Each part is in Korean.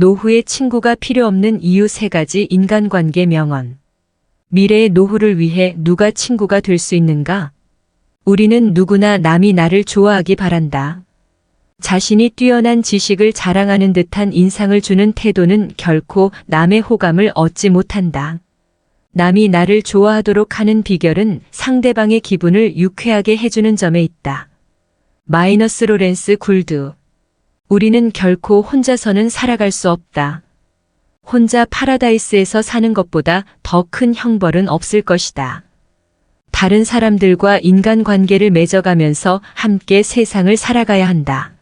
노후에 친구가 필요 없는 이유 3가지 인간관계 명언. 미래의 노후를 위해 누가 친구가 될 수 있는가? 우리는 누구나 남이 나를 좋아하기 바란다. 자신이 뛰어난 지식을 자랑하는 듯한 인상을 주는 태도는 결코 남의 호감을 얻지 못한다. 남이 나를 좋아하도록 하는 비결은 상대방의 기분을 유쾌하게 해주는 점에 있다. 마이너스 로렌스 굴드. 우리는 결코 혼자서는 살아갈 수 없다. 혼자 파라다이스에서 사는 것보다 더 큰 형벌은 없을 것이다. 다른 사람들과 인간관계를 맺어가면서 함께 세상을 살아가야 한다.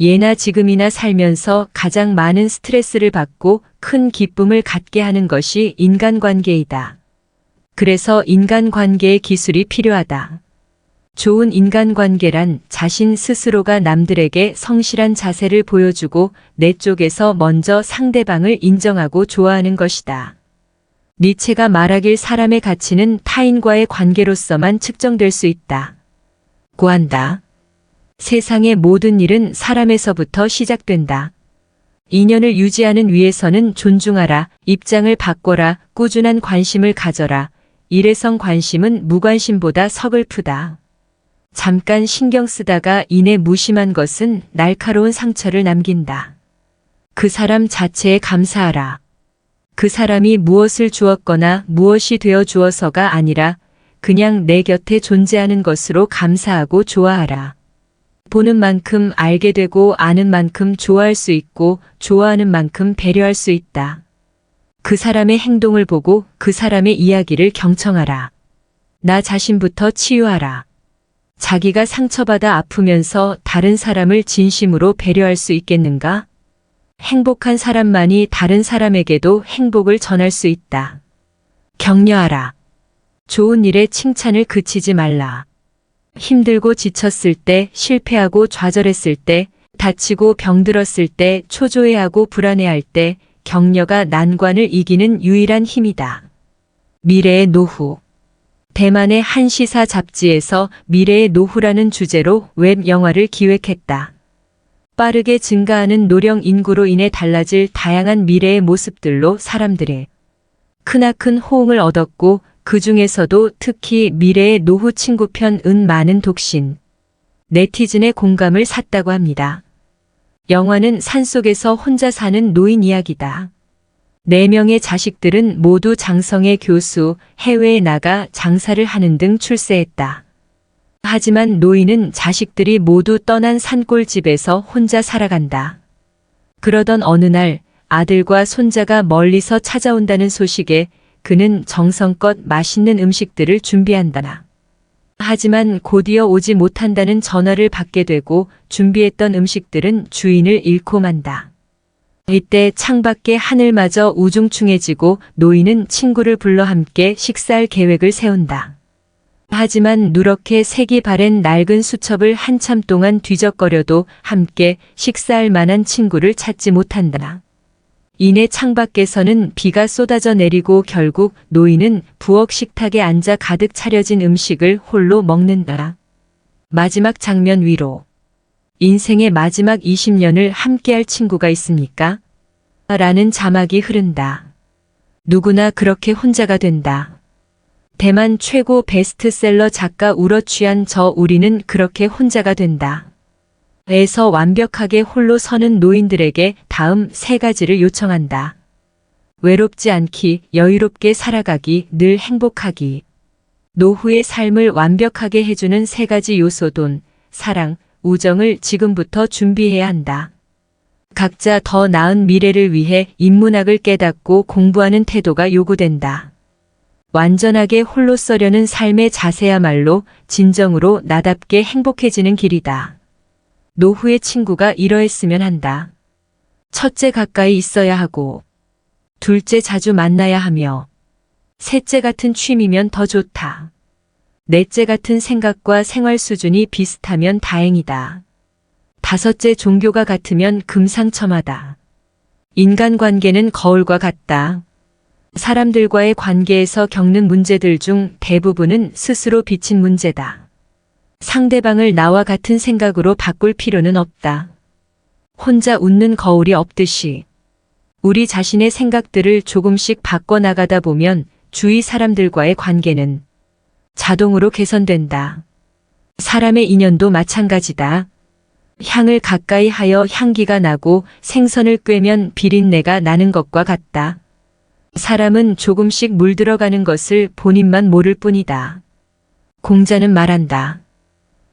예나 지금이나 살면서 가장 많은 스트레스를 받고 큰 기쁨을 갖게 하는 것이 인간관계이다. 그래서 인간관계의 기술이 필요하다. 좋은 인간관계란 자신 스스로가 남들에게 성실한 자세를 보여주고 내 쪽에서 먼저 상대방을 인정하고 좋아하는 것이다. 니체가 말하길 사람의 가치는 타인과의 관계로서만 측정될 수 있다. 고한다. 세상의 모든 일은 사람에서부터 시작된다. 인연을 유지하는 위해서는 존중하라, 입장을 바꿔라, 꾸준한 관심을 가져라. 일회성 관심은 무관심보다 서글프다. 잠깐 신경 쓰다가 이내 무심한 것은 날카로운 상처를 남긴다. 그 사람 자체에 감사하라. 그 사람이 무엇을 주었거나 무엇이 되어 주어서가 아니라 그냥 내 곁에 존재하는 것으로 감사하고 좋아하라. 보는 만큼 알게 되고 아는 만큼 좋아할 수 있고 좋아하는 만큼 배려할 수 있다. 그 사람의 행동을 보고 그 사람의 이야기를 경청하라. 나 자신부터 치유하라. 자기가 상처받아 아프면서 다른 사람을 진심으로 배려할 수 있겠는가? 행복한 사람만이 다른 사람에게도 행복을 전할 수 있다. 격려하라. 좋은 일에 칭찬을 그치지 말라. 힘들고 지쳤을 때, 실패하고 좌절했을 때, 다치고 병들었을 때, 초조해하고 불안해할 때, 격려가 난관을 이기는 유일한 힘이다. 미래의 노후. 대만의 한 시사 잡지에서 미래의 노후라는 주제로 웹 영화를 기획했다. 빠르게 증가하는 노령 인구로 인해 달라질 다양한 미래의 모습들로 사람들의 크나큰 호응을 얻었고 그 중에서도 특히 미래의 노후 친구편은 많은 독신, 네티즌의 공감을 샀다고 합니다. 영화는 산속에서 혼자 사는 노인 이야기다. 4명의 자식들은 모두 장성의 교수, 해외에 나가 장사를 하는 등 출세했다. 하지만 노인은 자식들이 모두 떠난 산골집에서 혼자 살아간다. 그러던 어느 날 아들과 손자가 멀리서 찾아온다는 소식에 그는 정성껏 맛있는 음식들을 준비한다. 하지만 곧이어 오지 못한다는 전화를 받게 되고 준비했던 음식들은 주인을 잃고 만다. 이때 창밖의 하늘마저 우중충해지고 노인은 친구를 불러 함께 식사할 계획을 세운다. 하지만 누렇게 색이 바랜 낡은 수첩을 한참 동안 뒤적거려도 함께 식사할 만한 친구를 찾지 못한다. 이내 창밖에서는 비가 쏟아져 내리고 결국 노인은 부엌 식탁에 앉아 가득 차려진 음식을 홀로 먹는다. 마지막 장면 위로. 인생의 마지막 20년을 함께할 친구가 있습니까? 라는 자막이 흐른다. 누구나 그렇게 혼자가 된다. 대만 최고 베스트셀러 작가 우러취한 저 우리는 그렇게 혼자가 된다. 에서 완벽하게 홀로 서는 노인들에게 다음 3가지를 요청한다. 외롭지 않기, 여유롭게 살아가기, 늘 행복하기. 노후의 삶을 완벽하게 해주는 3가지 요소 돈, 사랑, 우정을 지금부터 준비해야 한다. 각자 더 나은 미래를 위해 인문학을 깨닫고 공부하는 태도가 요구된다. 완전하게 홀로 서려는 삶의 자세야말로 진정으로 나답게 행복해지는 길이다. 노후의 친구가 이러했으면 한다. 첫째 가까이 있어야 하고, 둘째 자주 만나야 하며, 셋째 같은 취미면 더 좋다. 넷째 같은 생각과 생활 수준이 비슷하면 다행이다. 다섯째 종교가 같으면 금상첨화다. 인간관계는 거울과 같다. 사람들과의 관계에서 겪는 문제들 중 대부분은 스스로 빚힌 문제다. 상대방을 나와 같은 생각으로 바꿀 필요는 없다. 혼자 웃는 거울이 없듯이 우리 자신의 생각들을 조금씩 바꿔나가다 보면 주위 사람들과의 관계는 자동으로 개선된다. 사람의 인연도 마찬가지다. 향을 가까이 하여 향기가 나고 생선을 꿰면 비린내가 나는 것과 같다. 사람은 조금씩 물들어가는 것을 본인만 모를 뿐이다. 공자는 말한다.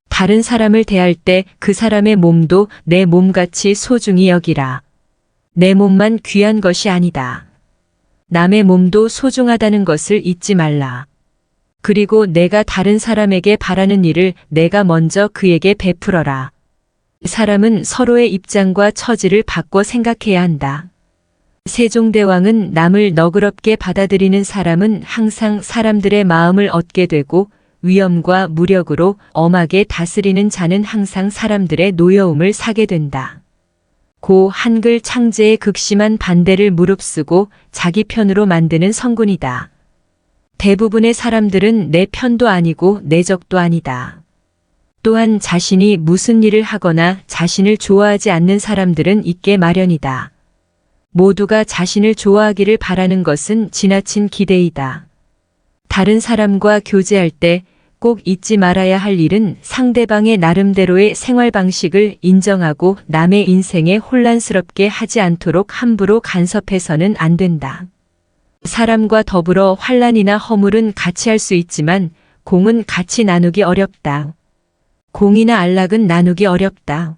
다른 사람을 대할 때 그 사람의 몸도 내 몸같이 소중히 여기라. 내 몸만 귀한 것이 아니다. 남의 몸도 소중하다는 것을 잊지 말라. 그리고 내가 다른 사람에게 바라는 일을 내가 먼저 그에게 베풀어라. 사람은 서로의 입장과 처지를 바꿔 생각해야 한다. 세종대왕은 남을 너그럽게 받아들이는 사람은 항상 사람들의 마음을 얻게 되고 위엄과 무력으로 엄하게 다스리는 자는 항상 사람들의 노여움을 사게 된다. 고 한글 창제의 극심한 반대를 무릅쓰고 자기 편으로 만드는 성군이다. 대부분의 사람들은 내 편도 아니고 내 적도 아니다. 또한 자신이 무슨 일을 하거나 자신을 좋아하지 않는 사람들은 있게 마련이다. 모두가 자신을 좋아하기를 바라는 것은 지나친 기대이다. 다른 사람과 교제할 때 꼭 잊지 말아야 할 일은 상대방의 나름대로의 생활 방식을 인정하고 남의 인생에 혼란스럽게 하지 않도록 함부로 간섭해서는 안 된다. 사람과 더불어 환란이나 허물은 같이 할 수 있지만 공은 같이 나누기 어렵다. 공이나 안락은 나누기 어렵다.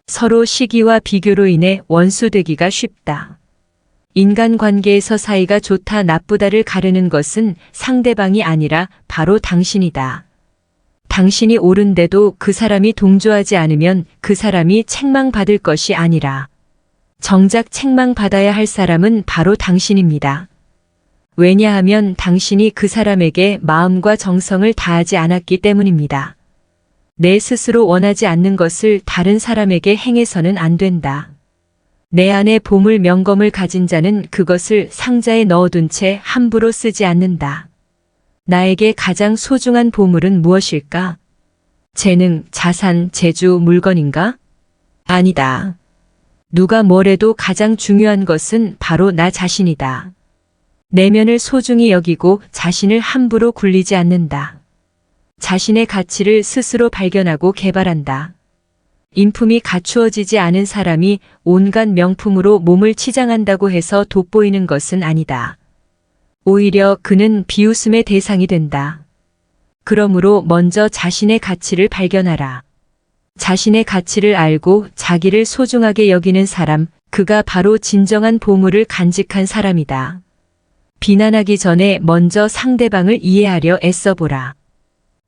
서로 시기와 비교로 인해 원수되기가 쉽다. 인간관계에서 사이가 좋다 나쁘다를 가르는 것은 상대방이 아니라 바로 당신이다. 당신이 옳은데도 그 사람이 동조하지 않으면 그 사람이 책망받을 것이 아니라 정작 책망받아야 할 사람은 바로 당신입니다. 왜냐하면 당신이 그 사람에게 마음과 정성을 다하지 않았기 때문입니다. 내 스스로 원하지 않는 것을 다른 사람에게 행해서는 안 된다. 내 안에 보물 명검을 가진 자는 그것을 상자에 넣어둔 채 함부로 쓰지 않는다. 나에게 가장 소중한 보물은 무엇일까? 재능, 자산, 재주, 물건인가? 아니다. 누가 뭐래도 가장 중요한 것은 바로 나 자신이다. 내면을 소중히 여기고 자신을 함부로 굴리지 않는다. 자신의 가치를 스스로 발견하고 개발한다. 인품이 갖추어지지 않은 사람이 온갖 명품으로 몸을 치장한다고 해서 돋보이는 것은 아니다. 오히려 그는 비웃음의 대상이 된다. 그러므로 먼저 자신의 가치를 발견하라. 자신의 가치를 알고 자기를 소중하게 여기는 사람, 그가 바로 진정한 보물을 간직한 사람이다. 비난하기 전에 먼저 상대방을 이해하려 애써보라.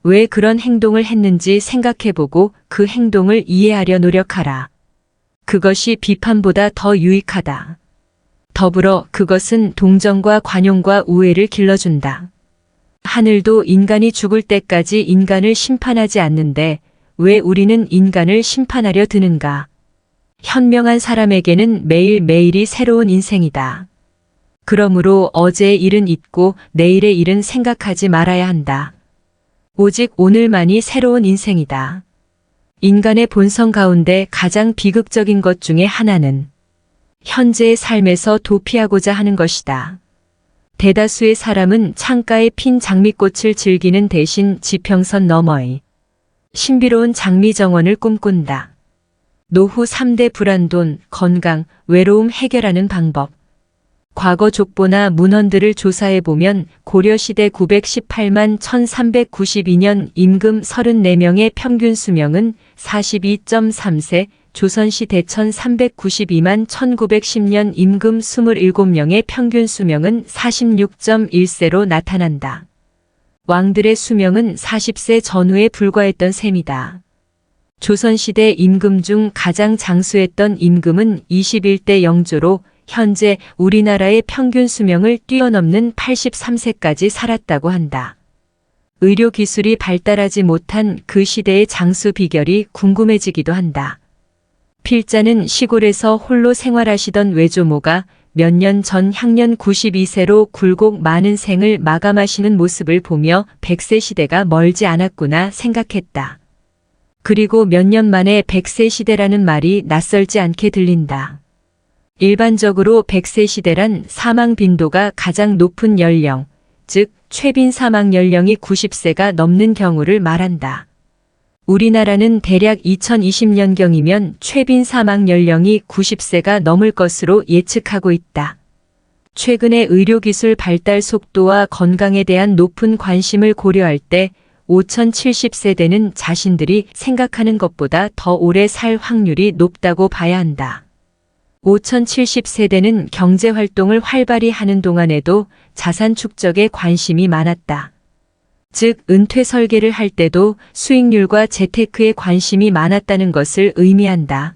왜 그런 행동을 했는지 생각해보고 그 행동을 이해하려 노력하라. 그것이 비판보다 더 유익하다. 더불어 그것은 동정과 관용과 우애를 길러준다. 하늘도 인간이 죽을 때까지 인간을 심판하지 않는데 왜 우리는 인간을 심판하려 드는가? 현명한 사람에게는 매일매일이 새로운 인생이다. 그러므로 어제의 일은 잊고 내일의 일은 생각하지 말아야 한다. 오직 오늘만이 새로운 인생이다. 인간의 본성 가운데 가장 비극적인 것 중에 하나는 현재의 삶에서 도피하고자 하는 것이다. 대다수의 사람은 창가에 핀 장미꽃을 즐기는 대신 지평선 너머의 신비로운 장미 정원을 꿈꾼다. 노후 3대 불안돈, 건강, 외로움 해결하는 방법. 과거 족보나 문헌들을 조사해보면 고려시대 918만 1392년 임금 34명의 평균 수명은 42.3세, 조선시대 1392만 1910년 임금 27명의 평균 수명은 46.1세로 나타난다. 왕들의 수명은 40세 전후에 불과했던 셈이다. 조선시대 임금 중 가장 장수했던 임금은 21대 영조로 현재 우리나라의 평균 수명을 뛰어넘는 83세까지 살았다고 한다. 의료 기술이 발달하지 못한 그 시대의 장수 비결이 궁금해지기도 한다. 필자는 시골에서 홀로 생활하시던 외조모가 몇 년 전 향년 92세로 굴곡 많은 생을 마감하시는 모습을 보며 100세 시대가 멀지 않았구나 생각했다. 그리고 몇 년 만에 100세 시대라는 말이 낯설지 않게 들린다. 일반적으로 100세 시대란 사망 빈도가 가장 높은 연령, 즉 최빈 사망 연령이 90세가 넘는 경우를 말한다. 우리나라는 대략 2020년경이면 최빈 사망 연령이 90세가 넘을 것으로 예측하고 있다. 최근의 의료기술 발달 속도와 건강에 대한 높은 관심을 고려할 때 5070세대는 자신들이 생각하는 것보다 더 오래 살 확률이 높다고 봐야 한다. 5070세대는 경제활동을 활발히 하는 동안에도 자산 축적에 관심이 많았다. 즉, 은퇴 설계를 할 때도 수익률과 재테크에 관심이 많았다는 것을 의미한다.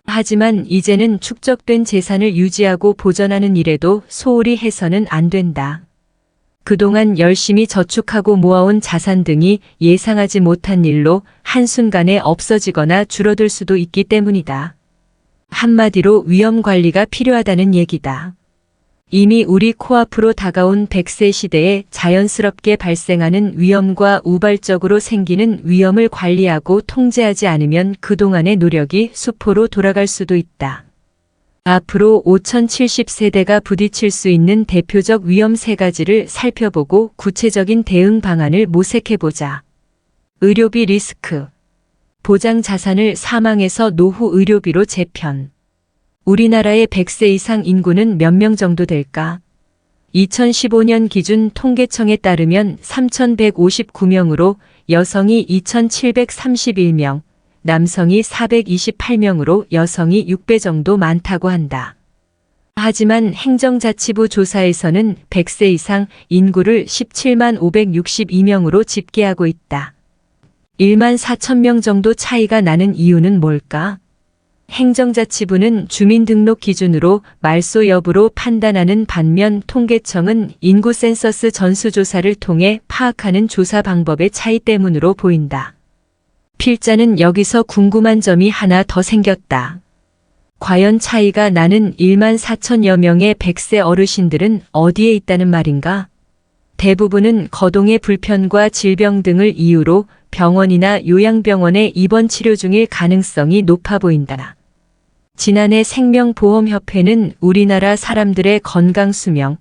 하지만 이제는 축적된 재산을 유지하고 보전하는 일에도 소홀히 해서는 안 된다. 그동안 열심히 저축하고 모아온 자산 등이 예상하지 못한 일로 한순간에 없어지거나 줄어들 수도 있기 때문이다. 한마디로 위험 관리가 필요하다는 얘기다. 이미 우리 코앞으로 다가온 100세 시대에 자연스럽게 발생하는 위험과 우발적으로 생기는 위험을 관리하고 통제하지 않으면 그동안의 노력이 수포로 돌아갈 수도 있다. 앞으로 5070세대가 부딪힐 수 있는 대표적 위험 3가지를 살펴보고 구체적인 대응 방안을 모색해보자. 의료비 리스크. 보장 자산을 사망에서 노후 의료비로 재편. 우리나라의 100세 이상 인구는 몇 명 정도 될까? 2015년 기준 통계청에 따르면 3,159명으로 여성이 2,731명, 남성이 428명으로 여성이 6배 정도 많다고 한다. 하지만 행정자치부 조사에서는 100세 이상 인구를 17만 562명으로 집계하고 있다. 1만 4천 명 정도 차이가 나는 이유는 뭘까? 행정자치부는 주민등록 기준으로 말소 여부로 판단하는 반면 통계청은 인구 센서스 전수조사를 통해 파악하는 조사 방법의 차이 때문으로 보인다. 필자는 여기서 궁금한 점이 하나 더 생겼다. 과연 차이가 나는 1만 4천여 명의 100세 어르신들은 어디에 있다는 말인가? 대부분은 거동의 불편과 질병 등을 이유로 병원이나 요양병원에 입원 치료 중일 가능성이 높아 보인다. 지난해 생명보험협회는 우리나라 사람들의 건강 수명,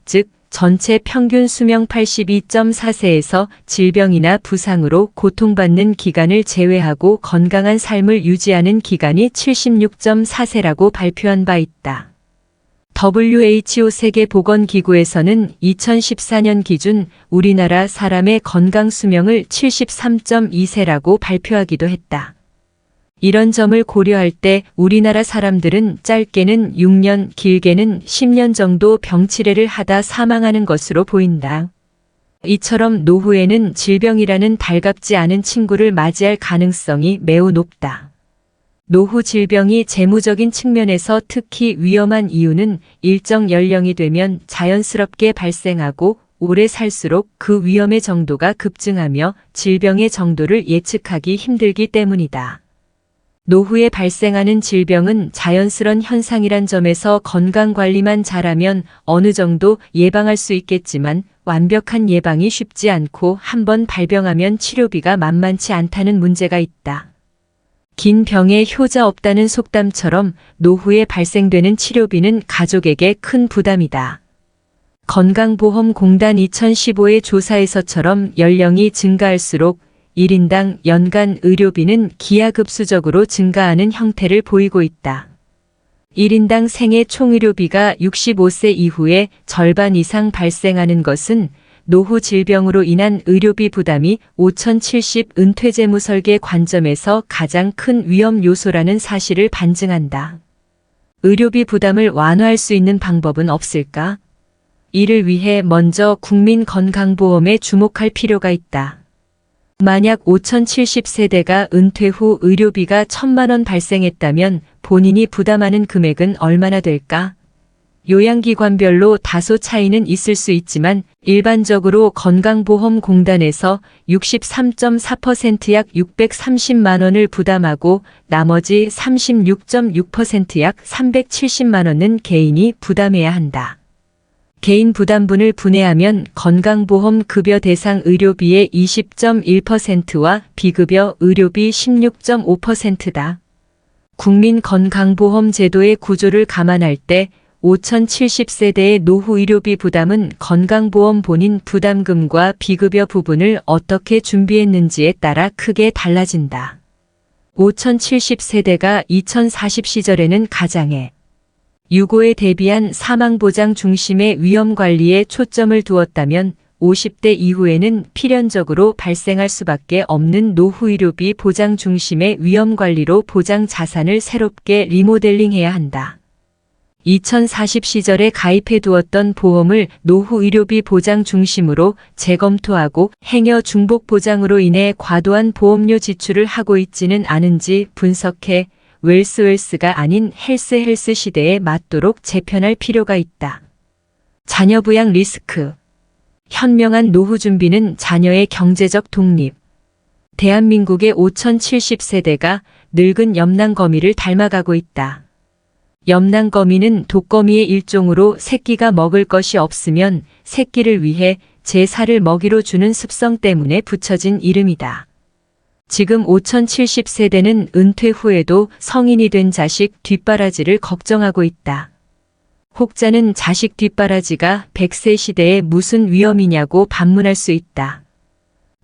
즉 전체 평균 수명 82.4세에서 질병이나 부상으로 고통받는 기간을 제외하고 건강한 삶을 유지하는 기간이 76.4세라고 발표한 바 있다. WHO 세계보건기구에서는 2014년 기준 우리나라 사람의 건강 수명을 73.2세라고 발표하기도 했다. 이런 점을 고려할 때 우리나라 사람들은 짧게는 6년, 길게는 10년 정도 병치레를 하다 사망하는 것으로 보인다. 이처럼 노후에는 질병이라는 달갑지 않은 친구를 맞이할 가능성이 매우 높다. 노후 질병이 재무적인 측면에서 특히 위험한 이유는 일정 연령이 되면 자연스럽게 발생하고 오래 살수록 그 위험의 정도가 급증하며 질병의 정도를 예측하기 힘들기 때문이다. 노후에 발생하는 질병은 자연스런 현상이란 점에서 건강관리만 잘하면 어느 정도 예방할 수 있겠지만 완벽한 예방이 쉽지 않고 한번 발병하면 치료비가 만만치 않다는 문제가 있다. 긴 병에 효자 없다는 속담처럼 노후에 발생되는 치료비는 가족에게 큰 부담이다. 건강보험공단 2015의 조사에서처럼 연령이 증가할수록 1인당 연간 의료비는 기하급수적으로 증가하는 형태를 보이고 있다. 1인당 생애 총의료비가 65세 이후에 절반 이상 발생하는 것은 노후 질병으로 인한 의료비 부담이 5070 은퇴재무 설계 관점에서 가장 큰 위험 요소라는 사실을 반증한다. 의료비 부담을 완화할 수 있는 방법은 없을까? 이를 위해 먼저 국민건강보험에 주목할 필요가 있다. 만약 5070세대가 은퇴 후 의료비가 1,000만 원 발생했다면 본인이 부담하는 금액은 얼마나 될까? 요양기관별로 다소 차이는 있을 수 있지만 일반적으로 건강보험공단에서 63.4% 약 630만 원을 부담하고 나머지 36.6% 약 370만 원은 개인이 부담해야 한다. 개인 부담분을 분해하면 건강보험 급여 대상 의료비의 20.1%와 비급여 의료비 16.5%다. 국민건강보험 제도의 구조를 감안할 때 5070세대의 노후 의료비 부담은 건강보험 본인 부담금과 비급여 부분을 어떻게 준비했는지에 따라 크게 달라진다. 5070세대가 2040 시절에는 가장의 유고에 대비한 사망보장 중심의 위험관리에 초점을 두었다면 50대 이후에는 필연적으로 발생할 수밖에 없는 노후의료비 보장 중심의 위험관리로 보장 자산을 새롭게 리모델링해야 한다. 2040 시절에 가입해 두었던 보험을 노후의료비 보장 중심으로 재검토하고 행여 중복 보장으로 인해 과도한 보험료 지출을 하고 있지는 않은지 분석해 웰스가 아닌 헬스 시대에 맞도록 재편할 필요가 있다. 자녀 부양 리스크. 현명한 노후 준비는 자녀의 경제적 독립. 대한민국의 5070세대가 늙은 염난거미를 닮아가고 있다. 염난거미는 독거미의 일종으로 새끼가 먹을 것이 없으면 새끼를 위해 제 살을 먹이로 주는 습성 때문에 붙여진 이름이다. 지금 5070세대는 은퇴 후에도 성인이 된 자식 뒷바라지를 걱정하고 있다. 혹자는 자식 뒷바라지가 100세 시대에 무슨 위험이냐고 반문할 수 있다.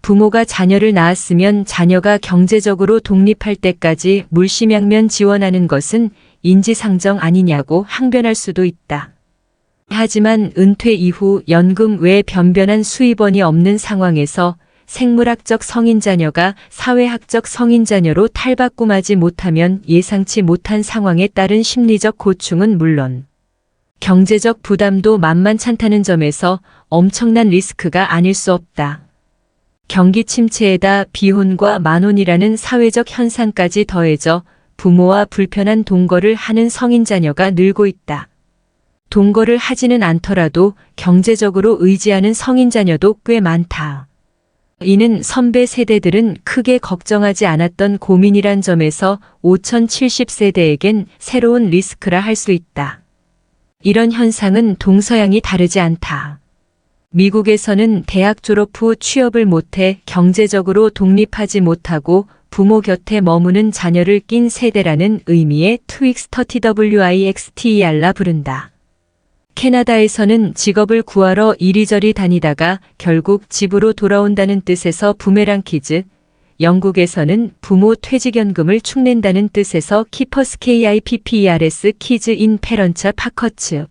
부모가 자녀를 낳았으면 자녀가 경제적으로 독립할 때까지 물심양면 지원하는 것은 인지상정 아니냐고 항변할 수도 있다. 하지만 은퇴 이후 연금 외 변변한 수입원이 없는 상황에서 생물학적 성인 자녀가 사회학적 성인 자녀로 탈바꿈하지 못하면 예상치 못한 상황에 따른 심리적 고충은 물론 경제적 부담도 만만찮다는 점에서 엄청난 리스크가 아닐 수 없다. 경기 침체에다 비혼과 만혼이라는 사회적 현상까지 더해져 부모와 불편한 동거를 하는 성인 자녀가 늘고 있다. 동거를 하지는 않더라도 경제적으로 의지하는 성인 자녀도 꽤 많다. 이는 선배 세대들은 크게 걱정하지 않았던 고민이란 점에서 5070세대에겐 새로운 리스크라 할 수 있다. 이런 현상은 동서양이 다르지 않다. 미국에서는 대학 졸업 후 취업을 못해 경제적으로 독립하지 못하고 부모 곁에 머무는 자녀를 낀 세대라는 의미의 트윅스터티WIXTER라 부른다. 캐나다에서는 직업을 구하러 이리저리 다니다가 결국 집으로 돌아온다는 뜻에서 부메랑 키즈, 영국에서는 부모 퇴직연금을 축낸다는 뜻에서 키퍼스 KIPPERS 키즈 인 페런처 파커츠,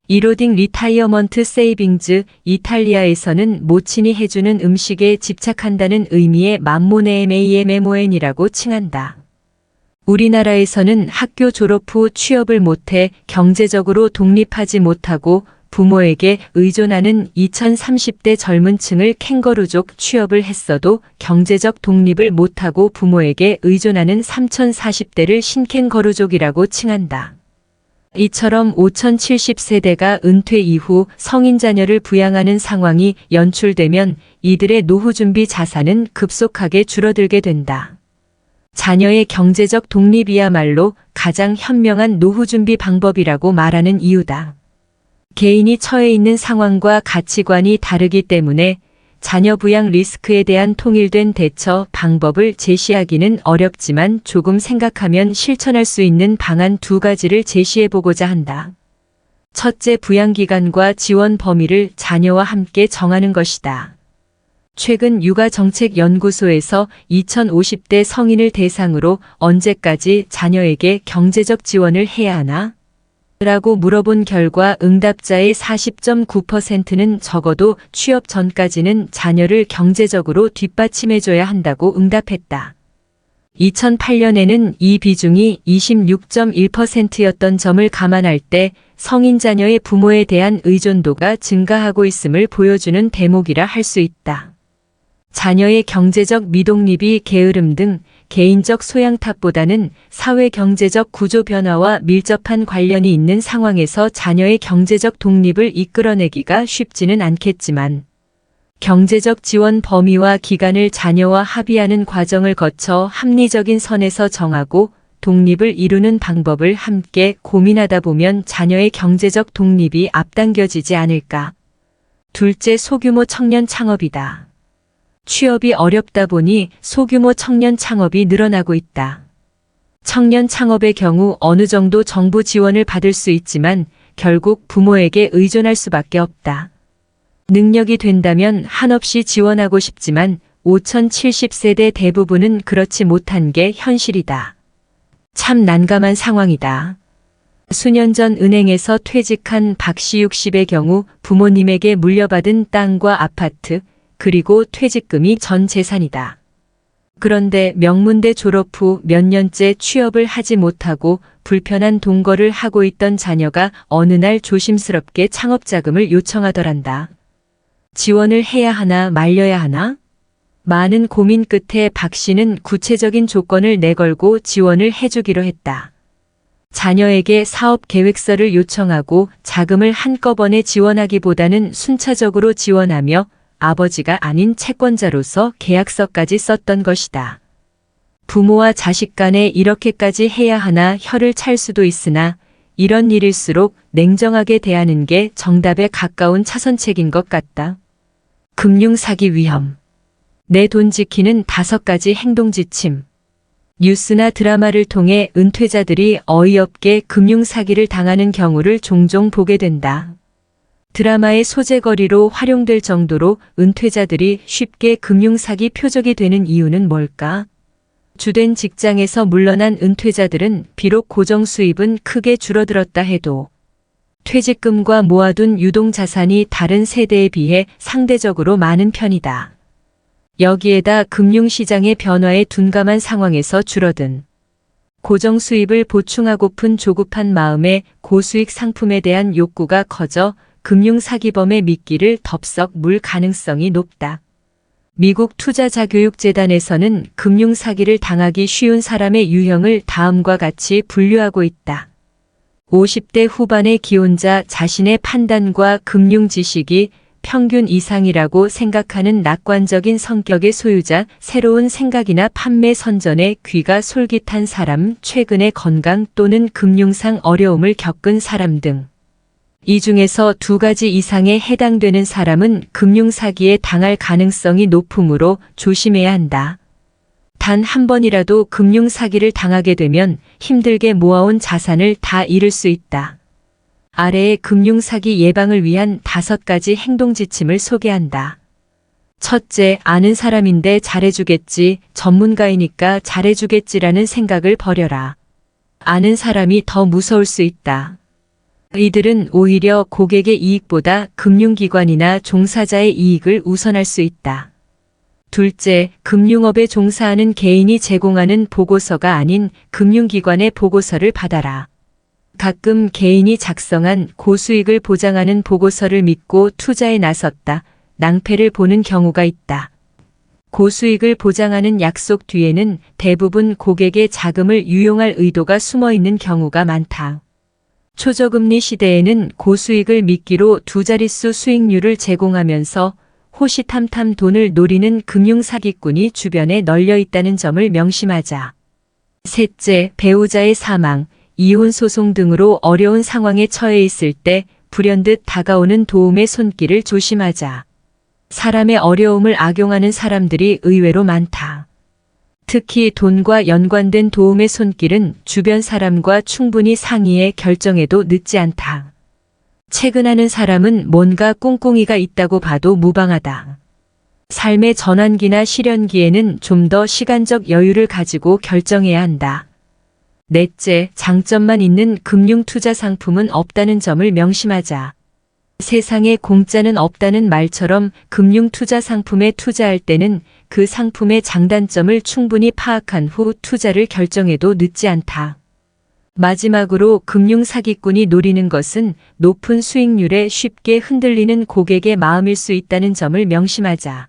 이로딩 리타이어먼트 세이빙즈, 이탈리아에서는 모친이 해주는 음식에 집착한다는 의미의 맘모네MAMMON이라고 칭한다. 우리나라에서는 학교 졸업 후 취업을 못해 경제적으로 독립하지 못하고 부모에게 의존하는 2030대 젊은 층을 캥거루족, 취업을 했어도 경제적 독립을 못하고 부모에게 의존하는 3040대를 신캥거루족이라고 칭한다. 이처럼 5070세대가 은퇴 이후 성인 자녀를 부양하는 상황이 연출되면 이들의 노후 준비 자산은 급속하게 줄어들게 된다. 자녀의 경제적 독립이야말로 가장 현명한 노후 준비 방법이라고 말하는 이유다. 개인이 처해 있는 상황과 가치관이 다르기 때문에 자녀 부양 리스크에 대한 통일된 대처 방법을 제시하기는 어렵지만 조금 생각하면 실천할 수 있는 방안 두 가지를 제시해보고자 한다. 첫째, 부양기간과 지원 범위를 자녀와 함께 정하는 것이다. 최근 육아정책연구소에서 2050대 성인을 대상으로 언제까지 자녀에게 경제적 지원을 해야 하나? 라고 물어본 결과 응답자의 40.9%는 적어도 취업 전까지는 자녀를 경제적으로 뒷받침해줘야 한다고 응답했다. 2008년에는 이 비중이 26.1%였던 점을 감안할 때 성인 자녀의 부모에 대한 의존도가 증가하고 있음을 보여주는 대목이라 할 수 있다. 자녀의 경제적 미독립이 게으름 등 개인적 소양 탓보다는 사회 경제적 구조 변화와 밀접한 관련이 있는 상황에서 자녀의 경제적 독립을 이끌어내기가 쉽지는 않겠지만 경제적 지원 범위와 기간을 자녀와 합의하는 과정을 거쳐 합리적인 선에서 정하고 독립을 이루는 방법을 함께 고민하다 보면 자녀의 경제적 독립이 앞당겨지지 않을까. 둘째, 소규모 청년 창업이다. 취업이 어렵다 보니 소규모 청년 창업이 늘어나고 있다. 청년 창업의 경우 어느 정도 정부 지원을 받을 수 있지만 결국 부모에게 의존할 수밖에 없다. 능력이 된다면 한없이 지원하고 싶지만 5070세대 대부분은 그렇지 못한 게 현실이다. 참 난감한 상황이다. 수년 전 은행에서 퇴직한 박씨 60의 경우 부모님에게 물려받은 땅과 아파트, 그리고 퇴직금이 전 재산이다. 그런데 명문대 졸업 후 몇 년째 취업을 하지 못하고 불편한 동거를 하고 있던 자녀가 어느 날 조심스럽게 창업자금을 요청하더란다. 지원을 해야 하나 말려야 하나? 많은 고민 끝에 박 씨는 구체적인 조건을 내걸고 지원을 해주기로 했다. 자녀에게 사업 계획서를 요청하고 자금을 한꺼번에 지원하기보다는 순차적으로 지원하며 아버지가 아닌 채권자로서 계약서까지 썼던 것이다. 부모와 자식 간에 이렇게까지 해야 하나 혀를 찰 수도 있으나 이런 일일수록 냉정하게 대하는 게 정답에 가까운 차선책인 것 같다. 금융 사기 위험. 내 돈 지키는 5가지 행동 지침. 뉴스나 드라마를 통해 은퇴자들이 어이없게 금융 사기를 당하는 경우를 종종 보게 된다. 드라마의 소재거리로 활용될 정도로 은퇴자들이 쉽게 금융 사기 표적이 되는 이유는 뭘까? 주된 직장에서 물러난 은퇴자들은 비록 고정 수입은 크게 줄어들었다 해도 퇴직금과 모아둔 유동자산이 다른 세대에 비해 상대적으로 많은 편이다. 여기에다 금융시장의 변화에 둔감한 상황에서 줄어든 고정 수입을 보충하고픈 조급한 마음에 고수익 상품에 대한 욕구가 커져 금융사기범의 미끼를 덥석 물 가능성이 높다. 미국 투자자교육재단에서는 금융사기를 당하기 쉬운 사람의 유형을 다음과 같이 분류하고 있다. 50대 후반의 기혼자, 자신의 판단과 금융 지식이 평균 이상이라고 생각하는 낙관적인 성격의 소유자, 새로운 생각이나 판매 선전에 귀가 솔깃한 사람, 최근에 건강 또는 금융상 어려움을 겪은 사람 등. 이 중에서 2가지 이상에 해당되는 사람은 금융사기에 당할 가능성이 높으므로 조심해야 한다. 단 한 번이라도 금융사기를 당하게 되면 힘들게 모아온 자산을 다 잃을 수 있다. 아래의 금융사기 예방을 위한 5가지 행동 지침을 소개한다. 첫째, 아는 사람인데 잘해주겠지, 전문가이니까 잘해주겠지라는 생각을 버려라. 아는 사람이 더 무서울 수 있다. 이들은 오히려 고객의 이익보다 금융기관이나 종사자의 이익을 우선할 수 있다. 둘째, 금융업에 종사하는 개인이 제공하는 보고서가 아닌 금융기관의 보고서를 받아라. 가끔 개인이 작성한 고수익을 보장하는 보고서를 믿고 투자에 나섰다 낭패를 보는 경우가 있다. 고수익을 보장하는 약속 뒤에는 대부분 고객의 자금을 유용할 의도가 숨어 있는 경우가 많다. 초저금리 시대에는 고수익을 미끼로 2자릿수 수익률을 제공하면서 호시탐탐 돈을 노리는 금융사기꾼이 주변에 널려 있다는 점을 명심하자. 셋째, 배우자의 사망, 이혼 소송 등으로 어려운 상황에 처해 있을 때 불현듯 다가오는 도움의 손길을 조심하자. 사람의 어려움을 악용하는 사람들이 의외로 많다. 특히 돈과 연관된 도움의 손길은 주변 사람과 충분히 상의해 결정해도 늦지 않다. 채근하는 사람은 뭔가 꿍꿍이가 있다고 봐도 무방하다. 삶의 전환기나 실현기에는 좀 더 시간적 여유를 가지고 결정해야 한다. 넷째, 장점만 있는 금융투자 상품은 없다는 점을 명심하자. 세상에 공짜는 없다는 말처럼 금융투자 상품에 투자할 때는 그 상품의 장단점을 충분히 파악한 후 투자를 결정해도 늦지 않다. 마지막으로 금융사기꾼이 노리는 것은 높은 수익률에 쉽게 흔들리는 고객의 마음일 수 있다는 점을 명심하자.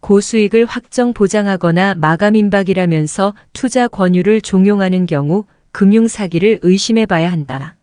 고수익을 확정 보장하거나 마감 임박이라면서 투자 권유를 종용하는 경우 금융사기를 의심해 봐야 한다.